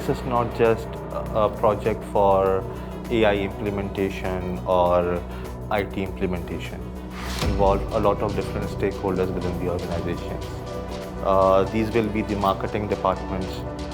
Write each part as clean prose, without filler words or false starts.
this is not just a project for AI implementation or IT implementation. Involve a lot of different stakeholders within the organizations. These will be the marketing departments,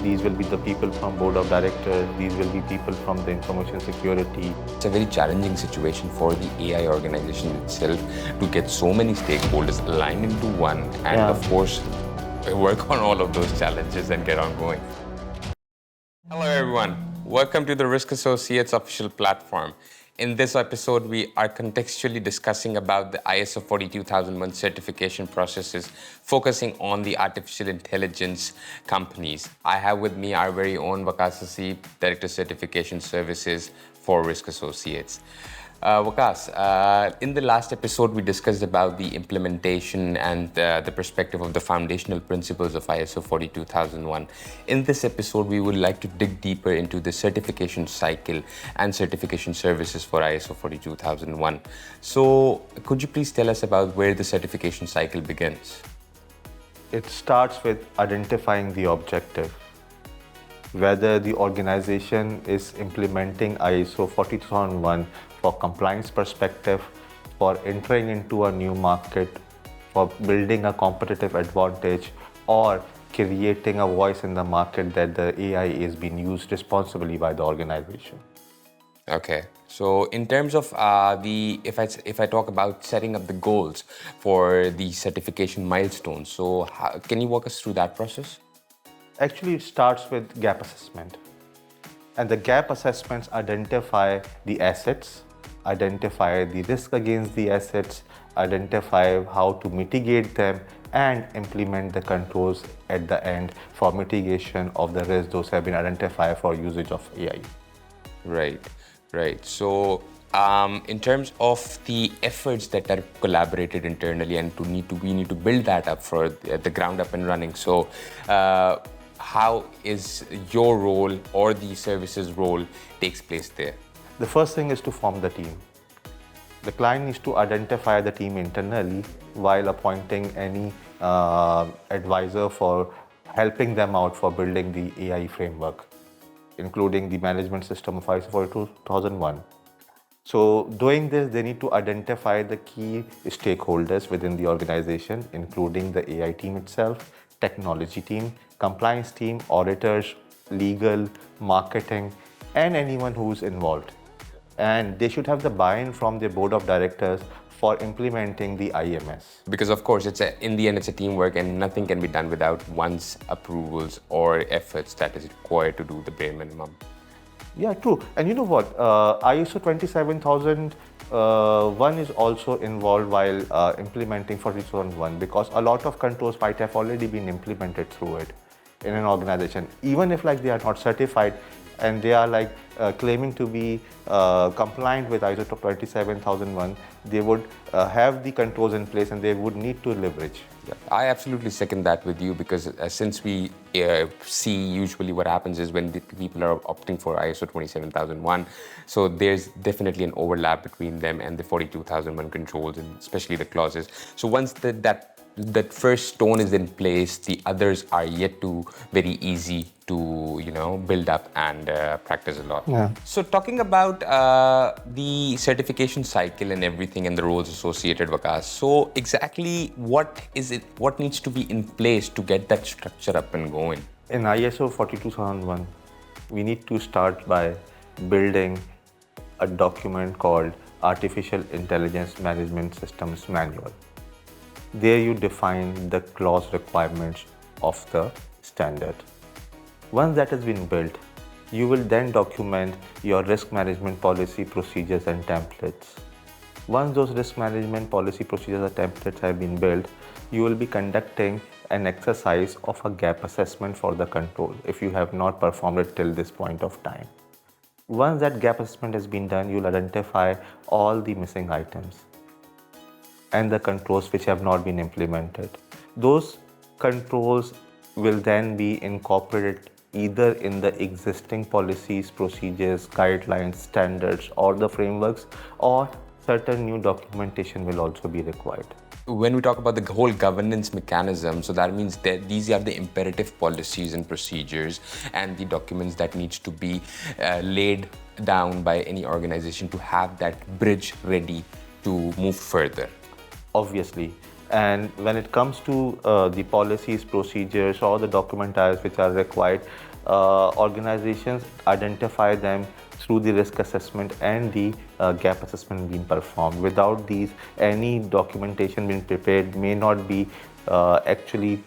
these will be the people from board of directors, these will be people from the information security. It's a very challenging situation for the AI organization itself to get so many stakeholders aligned into one and of course work on all of those challenges and get on going. Hello everyone, welcome to the Risk Associates official platform. In this episode, we are contextually discussing about the ISO 42001 certification processes, focusing on the artificial intelligence companies. I have with me our very own Waqas, Haseeb, Director Certification Services for Risk Associates. Waqas, in the last episode, we discussed about the implementation and the perspective of the foundational principles of ISO 42001. In this episode, we would like to dig deeper into the certification cycle and certification services for ISO 42001. So, could you please tell us about where the certification cycle begins? It starts with identifying the objective. Whether the organization is implementing ISO 42001 for compliance perspective, for entering into a new market, for building a competitive advantage, or creating a voice in the market that the AI is being used responsibly by the organization. Okay, so in terms of if I talk about setting up the goals for the certification milestones, so can you walk us through that process? Actually, it starts with gap assessment. And the gap assessments identify the assets, identify the risk against the assets, identify how to mitigate them, and implement the controls at the end for mitigation of the risk those have been identified for usage of AI. Right. So, in terms of the efforts that are collaborated internally and we need to build that up for the ground up and running. So, how is your role or the services role takes place there? The first thing is to form the team. The client needs to identify the team internally while appointing any advisor for helping them out for building the AI framework, including the management system of ISO 42001. So doing this, they need to identify the key stakeholders within the organization, including the AI team itself, technology team, compliance team, auditors, legal, marketing, and anyone who's involved. And they should have the buy-in from their board of directors for implementing the IMS. Because of course, in the end, it's a teamwork and nothing can be done without one's approvals or efforts that is required to do the bare minimum. Yeah, true. And you know what? ISO 27001 is also involved while implementing 42001 because a lot of controls might have already been implemented through it in an organization. Even if they are not certified and they are claiming to be compliant with ISO 27001, they would have the controls in place and they would need to leverage. Yeah, I absolutely second that with you because since we see usually what happens is when the people are opting for ISO 27001, so there's definitely an overlap between them and the 42001 controls and especially the clauses. So once that first stone is in place, the others are yet to very easy to build up and practice a lot. Yeah. So talking about the certification cycle and everything and the roles associated, Waqas. So exactly what needs to be in place to get that structure up and going? In ISO 42001, we need to start by building a document called Artificial Intelligence Management Systems Manual. There you define the clause requirements of the standard. Once that has been built, you will then document your risk management policy, procedures and templates. Once those risk management policy, procedures and templates have been built, you will be conducting an exercise of a gap assessment for the control if you have not performed it till this point of time. Once that gap assessment has been done, you will identify all the missing items and the controls which have not been implemented. Those controls will then be incorporated either in the existing policies, procedures, guidelines, standards, or the frameworks, or certain new documentation will also be required. When we talk about the whole governance mechanism, so that means that these are the imperative policies and procedures and the documents that needs to be laid down by any organization to have that bridge ready to move further. Obviously. And when it comes to the policies, procedures, or the documentaries which are required, organizations identify them through the risk assessment and the gap assessment being performed. Without these, any documentation being prepared may not be actually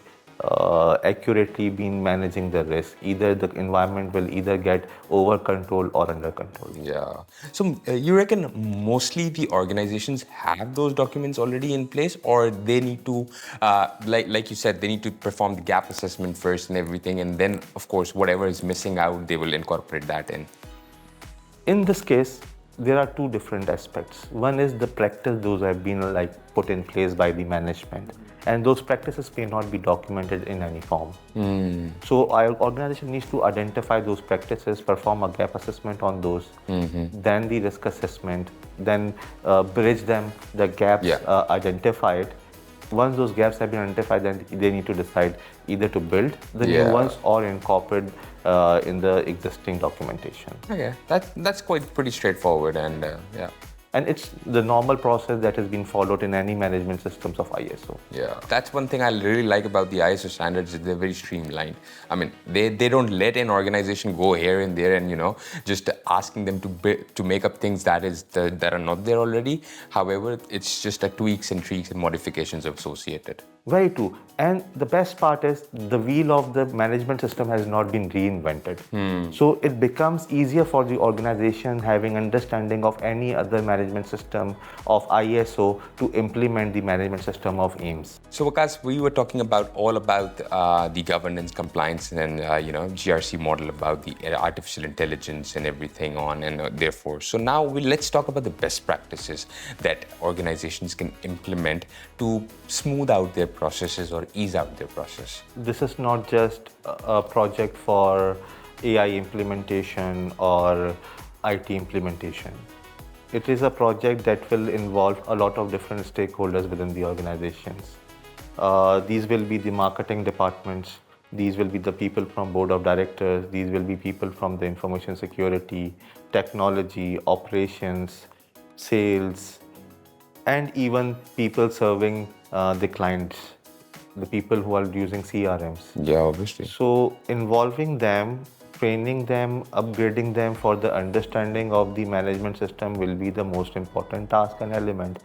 accurately been managing the risk. Either the environment will either get over control or under control. Yeah. So you reckon mostly the organizations have those documents already in place, or they need to, like you said, they need to perform the gap assessment first and everything, and then of course whatever is missing out, they will incorporate that in. In this case, there are two different aspects. One is the practice those have been like put in place by the management, and those practices may not be documented in any form. So our organization needs to identify those practices, perform a gap assessment on those, then the risk assessment, then bridge them, the gaps identified. Once those gaps have been identified, then they need to decide either to build the new ones or incorporate in the existing documentation. Okay, that's quite pretty straightforward, and yeah. And it's the normal process that has been followed in any management systems of ISO. Yeah, that's one thing I really like about the ISO standards, is they're very streamlined. I mean, they don't let an organization go here and there and, just asking them to make up things that are not there already. However, it's just tweaks and tweaks and modifications associated. Very true. And the best part is the wheel of the management system has not been reinvented. So it becomes easier for the organization having understanding of any other management system of ISO to implement the management system of AIMS. So Waqas, we were talking all about the governance, compliance, and GRC model, about the artificial intelligence and everything on, and therefore. So now let's talk about the best practices that organizations can implement to smooth out their processes or ease out their process. This is not just a project for AI implementation or IT implementation. It is a project that will involve a lot of different stakeholders within the organizations. These will be the marketing departments, these will be the people from board of directors, these will be people from the information security, technology, operations, sales, and even people serving the clients, the people who are using CRMs. Yeah, obviously. So involving them, training them, upgrading them for the understanding of the management system will be the most important task and element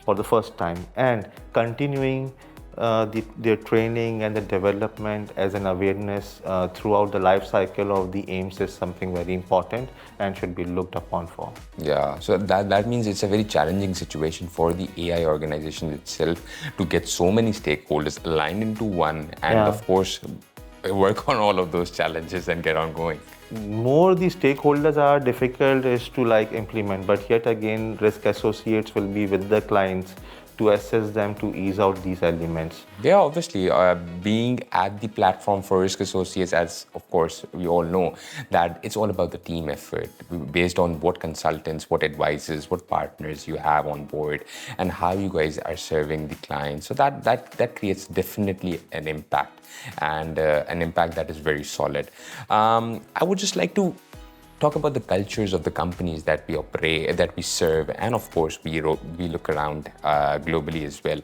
for the first time. And continuing their training and the development as an awareness throughout the life cycle of the AIMS is something very important and should be looked upon for. Yeah, so that means it's a very challenging situation for the AI organization itself to get so many stakeholders aligned into one, and of course work on all of those challenges and get on going. More the stakeholders are difficult is to implement, but yet again risk associates will be with the clients to assess them to ease out these elements. Yeah, obviously, being at the platform for risk associates, as of course we all know, that it's all about the team effort based on what consultants, what advisors, what partners you have on board, and how you guys are serving the client. So that creates definitely an impact, and an impact that is very solid. I would just like to talk about the cultures of the companies that we operate, that we serve, and of course we look around globally as well.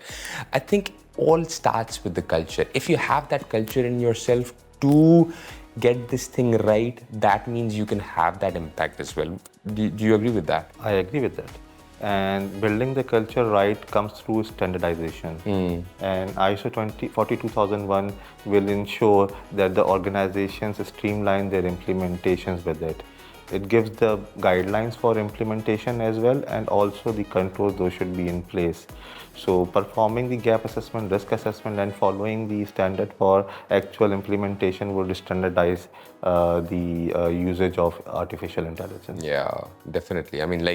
I think all starts with the culture. If you have that culture in yourself to get this thing right, that means you can have that impact as well. Do you agree with that? I agree with that. And building the culture right comes through standardization. And ISO 42001 will ensure that the organizations streamline their implementations with it. It gives the guidelines for implementation as well, and also the controls, those should be in place. So performing the gap assessment, risk assessment, and following the standard for actual implementation would standardize the usage of artificial intelligence. Yeah, definitely. I mean,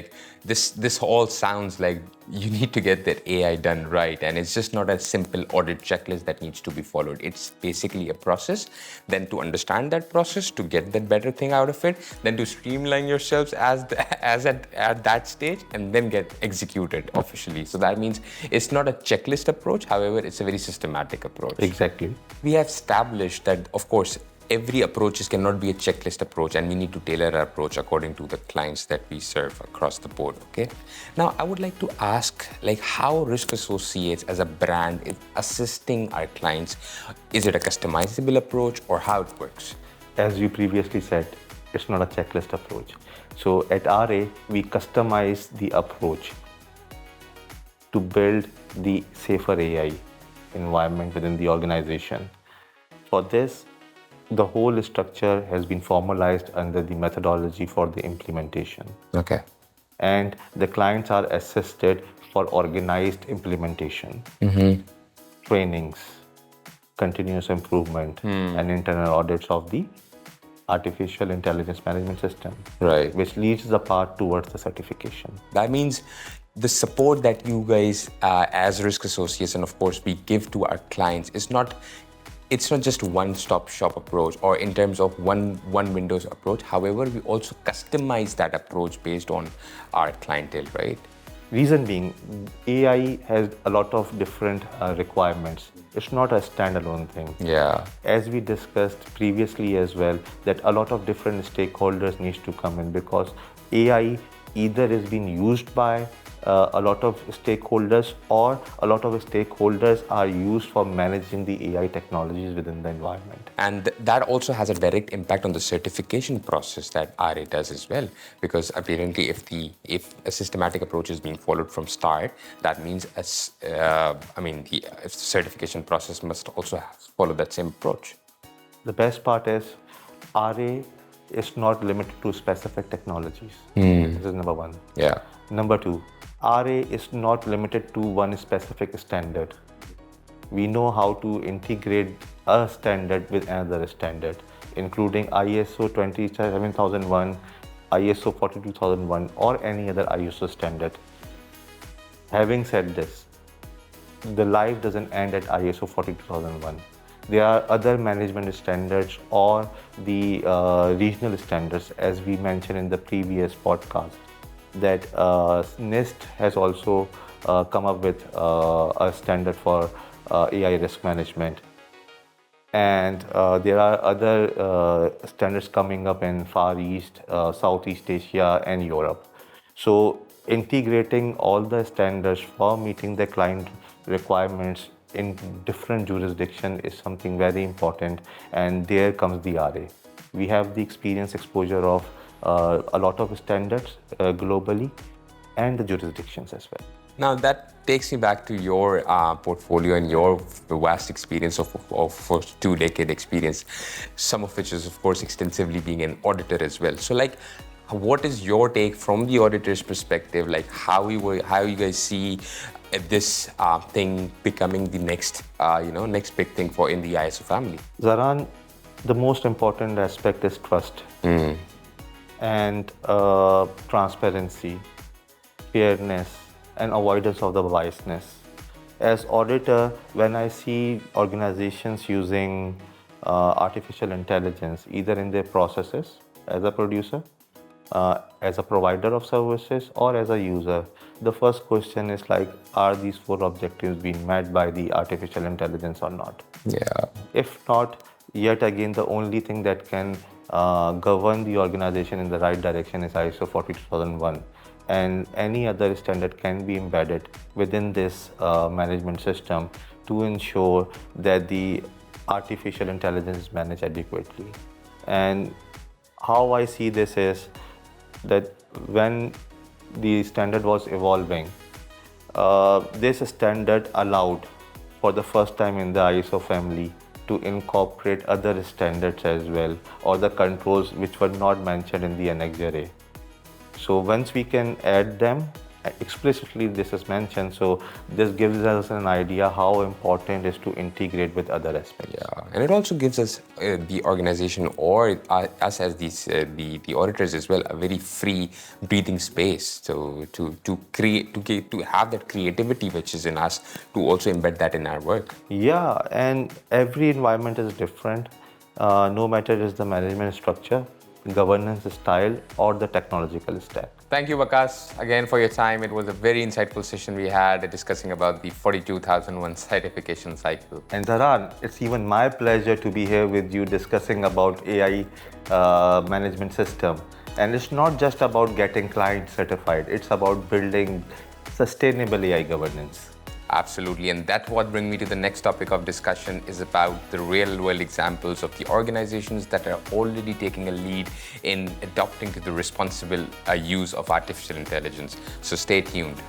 this all sounds like you need to get that AI done right, and it's just not a simple audit checklist that needs to be followed. It's basically a process. Then to understand that process, to get that better thing out of it, then to streamline yourselves at that stage and then get executed officially. So that means it's not a checklist approach. However, it's a very systematic approach. Exactly. We have established that, of course, every approach cannot be a checklist approach, and we need to tailor our approach according to the clients that we serve across the board. Okay. Now, I would like to ask, like, how Risk Associates as a brand is assisting our clients. Is it a customizable approach, or how it works? As you previously said, it's not a checklist approach. So at RA, we customize the approach to build the safer AI environment within the organization. For this, the whole structure has been formalized under the methodology for the implementation. Okay. And the clients are assisted for organized implementation, trainings, continuous improvement, and internal audits of the artificial intelligence management system, Right. which leads the path towards the certification. That means the support that you guys, as Risk Associates, and of course we give to our clients, it's not just one-stop shop approach or in terms of one Windows approach. However, we also customize that approach based on our clientele, right? Reason being, AI has a lot of different requirements. It's not a standalone thing. Yeah. As we discussed previously as well, that a lot of different stakeholders needs to come in, because AI either is being used by a lot of stakeholders, or a lot of stakeholders are used for managing the AI technologies within the environment. And that also has a direct impact on the certification process that RA does as well, because apparently if a systematic approach is being followed from start, that means the certification process must also follow that same approach. The best part is RA is not limited to specific technologies. This is number one. Yeah. Number two, RA is not limited to one specific standard. We know how to integrate a standard with another standard, including ISO 27001, ISO 42001, or any other ISO standard. Having said this, the life doesn't end at ISO 42001. There are other management standards or the regional standards, as we mentioned in the previous podcast, that NIST has also come up with a standard for AI risk management. And there are other standards coming up in Far East, Southeast Asia, and Europe. So integrating all the standards for meeting the client requirements in different jurisdictions is something very important, and there comes the RA. We have the experience exposure of a lot of standards globally and the jurisdictions as well. Now that takes me back to your portfolio and your vast experience of 2-decade experience, some of which is of course extensively being an auditor as well. So like, what is your take from the auditor's perspective? Like how you guys see this thing becoming the next big thing for in the ISO family? Zahran, the most important aspect is trust and transparency, fairness, and avoidance of the biasness. As auditor, when I see organizations using artificial intelligence, either in their processes as a producer, as a provider of services, or as a user, the first question is like, are these 4 objectives being met by the artificial intelligence or not? Yeah. If not, yet again, the only thing that can govern the organization in the right direction is ISO 42001, and any other standard can be embedded within this management system to ensure that the artificial intelligence is managed adequately. And how I see this is that when the standard was evolving, this standard allowed for the first time in the ISO family to incorporate other standards as well, or the controls which were not mentioned in the Annex Array. So once we can add them, explicitly this is mentioned, so this gives us an idea how important it is to integrate with other aspects. Yeah, and it also gives us the organization or us as the auditors as well a very free breathing space to have that creativity which is in us, to also embed that in our work. Yeah, and every environment is different, no matter is the management structure. governance style, or the technological stack. Thank you, Waqas, again for your time. It was a very insightful session we had discussing about the 42,001 certification cycle. And Zahran, it's even my pleasure to be here with you discussing about AI management system. And it's not just about getting clients certified, it's about building sustainable AI governance. Absolutely, and that's what brings me to the next topic of discussion is about the real-world examples of the organizations that are already taking a lead in adopting to the responsible use of artificial intelligence. So stay tuned.